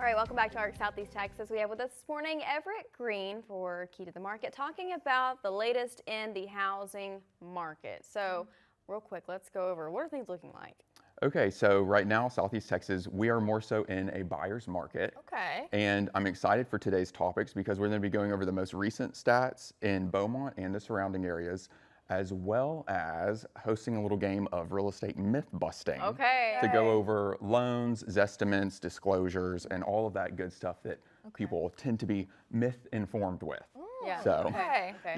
right, welcome back to ARC Southeast Texas. We have with us this morning Everett Green for Key to the Market, talking about the latest in the housing market. So real quick, let's go over what are things looking like. Okay, so right now, Southeast Texas, we are more so in a buyer's market. Okay. And I'm excited for today's topics because we're going to be going over the most recent stats in Beaumont and the surrounding areas, as well as hosting a little game of real estate myth busting. Okay. To go over loans, zestimates, disclosures, and all of that good stuff that people tend to be myth informed with. Yeah. So,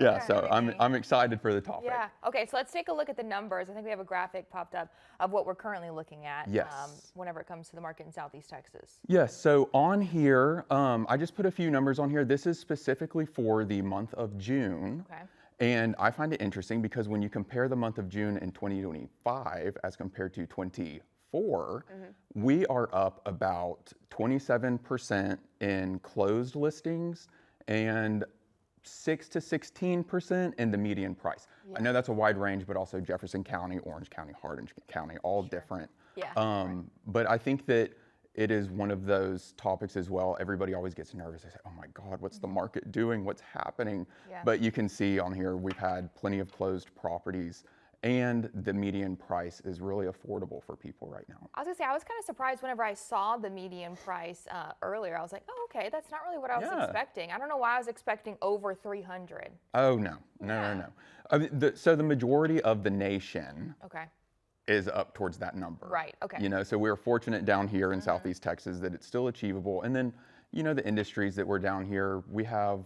Yeah, so I'm excited for the topic. Yeah. Okay, so let's take a look at the numbers. I think we have a graphic popped up of what we're currently looking at. Yes. Whenever it comes to the market in Southeast Texas. Yes, so on here, I just put a few numbers on here. This is specifically for the month of June. Okay. And I find it interesting because when you compare the month of June in 2025 as compared to 24, we are up about 27% in closed listings and 6 to 16% in the median price. Yeah. I know that's a wide range, but also Jefferson County, Orange County, Hardin County, all different. Yeah. But I think that it is one of those topics as well. Everybody always gets nervous. They say, oh my God, what's the market doing? What's happening? Yeah. But you can see on here, we've had plenty of closed properties and the median price is really affordable for people right now. I was gonna say, I was kind of surprised whenever I saw the median price earlier. I was like, oh, okay, that's not really what I was expecting. I don't know why I was expecting over 300. Oh, no. I mean, so the majority of the nation is up towards that number. Right, okay. You know, so we're fortunate down here in Southeast Texas that it's still achievable. And then, you know, the industries that we're down here, we have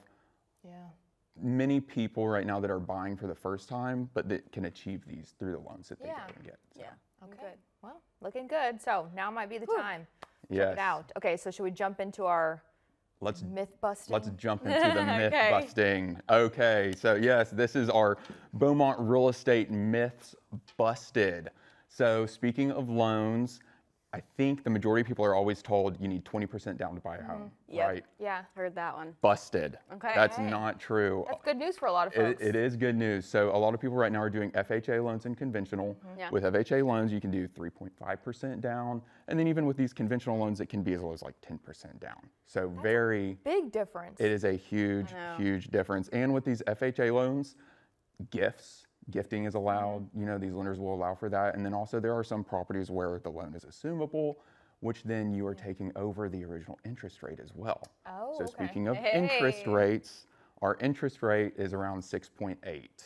many people right now that are buying for the first time, but that can achieve these through the loans that they go and get. So. Yeah, okay. Good. Well, looking good. So now might be the time. Check Yes. it out. Okay, so should we jump into our myth busting? Let's jump into the myth busting. Okay, so yes, this is our Beaumont real estate myths busted. So speaking of loans, I think the majority of people are always told you need 20% down to buy a home, right? Yeah. Heard that one. Busted. Okay. That's not true. That's good news for a lot of folks. It is good news. So a lot of people right now are doing FHA loans and conventional. Yeah. With FHA loans, you can do 3.5% down. And then even with these conventional loans, it can be as low as like 10% down. So very big difference. It is a huge, huge difference. And with these FHA loans, gifting is allowed. You know, these lenders will allow for that. And then also there are some properties where the loan is assumable, which then you are taking over the original interest rate as well. Oh, so speaking of interest rates, our interest rate is around 6.8.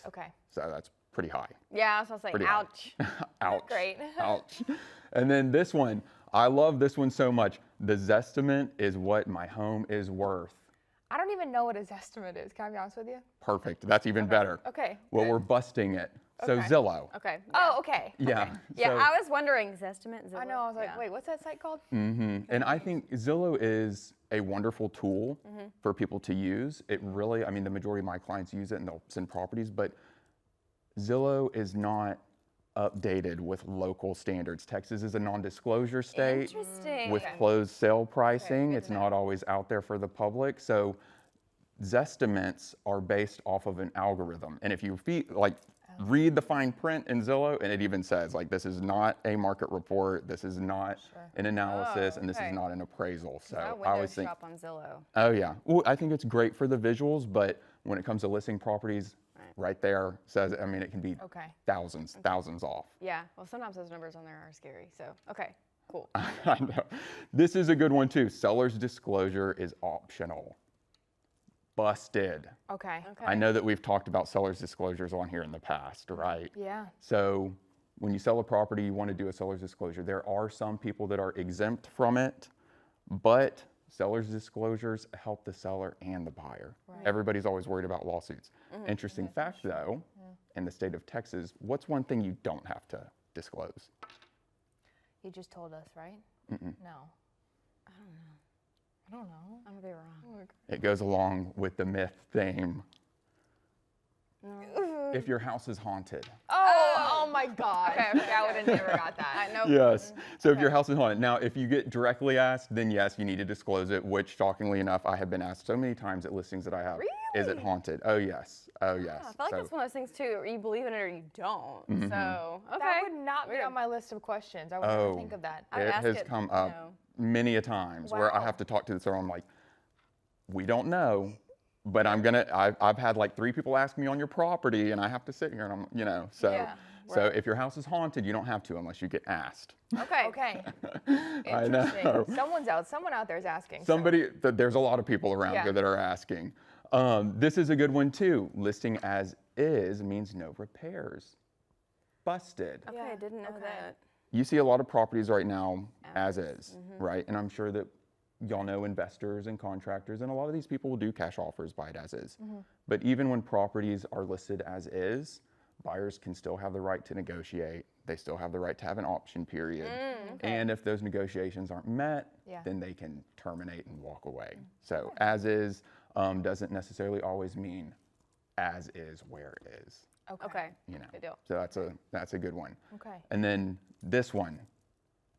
Okay. So that's pretty high. Yeah, I was saying, ouch. Ouch. Great. Ouch. And then this one, I love this one so much. The zestimate is what my home is worth. I don't even know what a zestimate is. Can I be honest with you? Perfect. That's even better. Okay. Well, we're busting it. So Zillow. Okay. Oh, okay. Yeah. Yeah, So, I was wondering, Zestimate, Zillow. I know. I was like, wait, what's that site called? and I think Zillow is a wonderful tool for people to use. It really, I mean, the majority of my clients use it and they'll send properties, but Zillow is not updated with local standards. Texas is a non-disclosure state with closed sale pricing. It's not always out there for the public. So zestimates are based off of an algorithm. And if you read the fine print in Zillow, and it even says like, this is not a market report, this is not an analysis, and this is not an appraisal. So I always think, shop on Zillow. oh yeah, well, I think it's great for the visuals, but when it comes to listing properties, right there says, I mean, it can be thousands off. Yeah, well, sometimes those numbers on there are scary. So, okay, cool. I know. This is a good one too. Seller's disclosure is optional. Busted. Okay. I know that we've talked about seller's disclosures on here in the past, right? Yeah. So when you sell a property, you want to do a seller's disclosure. There are some people that are exempt from it, but seller's disclosures help the seller and the buyer. Right. Everybody's always worried about lawsuits. Interesting fact though, in the state of Texas, what's one thing you don't have to disclose? You just told us, right? No. I don't know. I'm gonna be wrong. It goes along with the myth theme. If your house is haunted. Oh my God. Okay, I would have never got that. Nope. Yes. So if your house is haunted. Now, if you get directly asked, then yes, you need to disclose it, which shockingly enough, I have been asked so many times at listings that I have. Really? Is it haunted? Oh yes. Oh yes. I feel like that's one of those things too, or you believe in it or you don't. Mm-hmm. So, okay. That would not be Weird. on my list of questions. I would never think of that. I would It ask has it, come you up know. many a times where I Wow. have to talk to the seller. I'm like, we don't know, but I've had like 3 people ask me on your property, and I have to sit here and I'm, so. Yeah. So if your house is haunted, you don't have to unless you get asked. Okay. Okay. I Interesting. know. Someone out there is asking. so- There's a lot of people around Yeah. here that are asking. This is a good one too. Listing as is means no repairs. Busted. Okay, Yeah, I didn't know okay. that. You see a lot of properties right now as is, right? And I'm sure that y'all know investors and contractors, and a lot of these people will do cash offers, buy it as is. But even when properties are listed as is, buyers can still have the right to negotiate. They still have the right to have an option period. And if those negotiations aren't met, Yeah. then they can terminate and walk away. So as is doesn't necessarily always mean as is where it is. Okay. Good deal. So that's a good one. Okay. And then this one,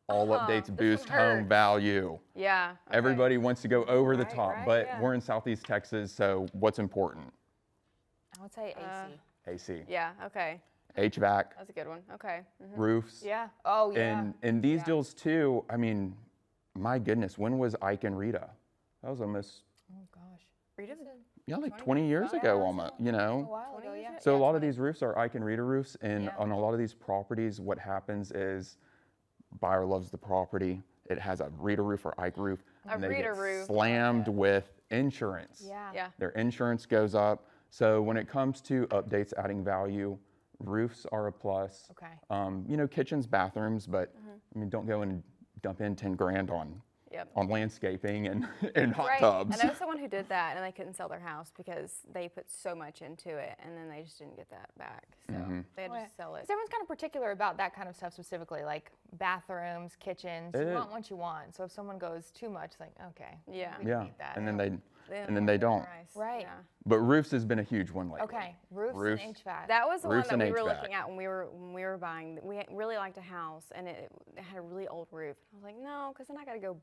all updates this boost one home hurts. value. Yeah. Okay. Everybody wants to go over the Right, top, right, but yeah. we're in Southeast Texas, so what's important? I would say AC. AC, Yeah. Okay. HVAC, That's a good one. Okay. roofs. Yeah. Oh, yeah. And these deals too, I mean, my goodness, when was Ike and Rita? That was almost, Oh gosh. Rita, like 20 years ago almost, A while ago, yeah. So a lot of these roofs are Ike and Rita roofs, and Yeah. on a lot of these properties, what happens is buyer loves the property. It has a Rita roof or Ike roof, and they Rita get roof. slammed with insurance. Yeah. yeah. Their insurance goes up. So when it comes to updates adding value, roofs are a plus. Okay. Kitchens, bathrooms, but I mean, don't go and dump in 10 grand on Yep. landscaping and hot Right. tubs. I know someone who did that and they couldn't sell their house because they put so much into it and then they just didn't get that back. So they had to sell it. So everyone's kind of particular about that kind of stuff specifically, like bathrooms, kitchens. It You is. want what you want. So if someone goes too much, like, okay. Yeah. we Yeah, need that. and then they They they don't. price. Right. Yeah. But roofs has been a huge one lately. Okay. Roofs, Roofs. and HVAC. That was the one Roofs that and we were HVAC. looking at when we were buying. We really liked a house and it had a really old roof. I was like, no, because then I got to go,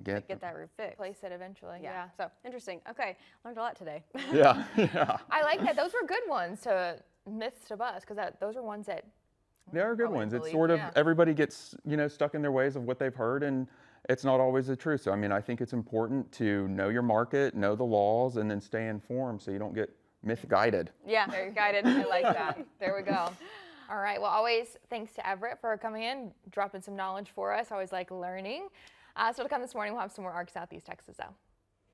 get that roof fixed. Place it eventually. Yeah. So interesting. Okay, learned a lot today. Yeah, yeah. I like that. Those were good ones to myths to bust because those are ones that They are good Probably ones. It's believe, sort of yeah. everybody gets stuck in their ways of what they've heard, and it's not always the truth. So I mean, I think it's important to know your market, know the laws, and then stay informed so you don't get myth guided. Yeah, very guided. I like that. There we go. All right. Well, always thanks to Everett for coming in, dropping some knowledge for us. I always like learning. So to come this morning, we'll have some more ARC Southeast Texas, though.